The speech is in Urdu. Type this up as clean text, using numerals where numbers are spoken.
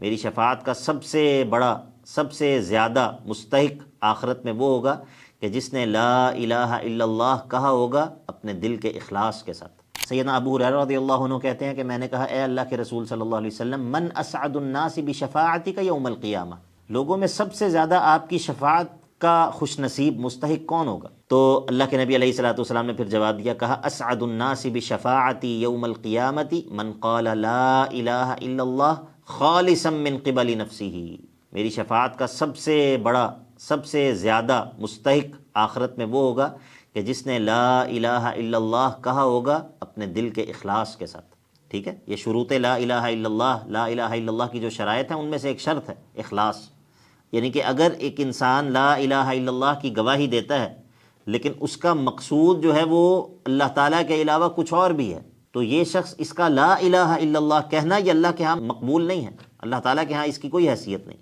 میری شفاعت کا سب سے بڑا، سب سے زیادہ مستحق آخرت میں وہ ہوگا کہ جس نے لا الہ الا اللہ کہا ہوگا اپنے دل کے اخلاص کے ساتھ۔ سیدنا ابو ہریرہ رضی اللہ عنہ کہتے ہیں کہ میں نے کہا اے اللہ کے رسول صلی اللہ علیہ وسلم، من اسعد الناس بشفاعتک یوم القیامہ، لوگوں میں سب سے زیادہ آپ کی شفاعت کا خوش نصیب مستحق کون ہوگا؟ تو اللہ کے نبی علیہ الصلوۃ والسلام نے پھر جواب دیا، کہا اسعد الناس بشفاعتی یوم القیامۃ من قال لا الہ الا اللہ خالصا من قبل نفسہ، میری شفاعت کا سب سے بڑا، سب سے زیادہ مستحق آخرت میں وہ ہوگا کہ جس نے لا الہ الا اللہ کہا ہوگا اپنے دل کے اخلاص کے ساتھ۔ ٹھیک ہے، یہ شروط لا الہ الا اللہ، لا الہ الا اللہ کی جو شرائط ہیں ان میں سے ایک شرط ہے اخلاص، یعنی کہ اگر ایک انسان لا الہ الا اللہ کی گواہی دیتا ہے لیکن اس کا مقصود جو ہے وہ اللہ تعالیٰ کے علاوہ کچھ اور بھی ہے، تو یہ شخص اس کا لا الہ الا اللہ کہنا یہ اللہ کے ہاں مقبول نہیں ہے، اللہ تعالیٰ کے ہاں اس کی کوئی حیثیت نہیں۔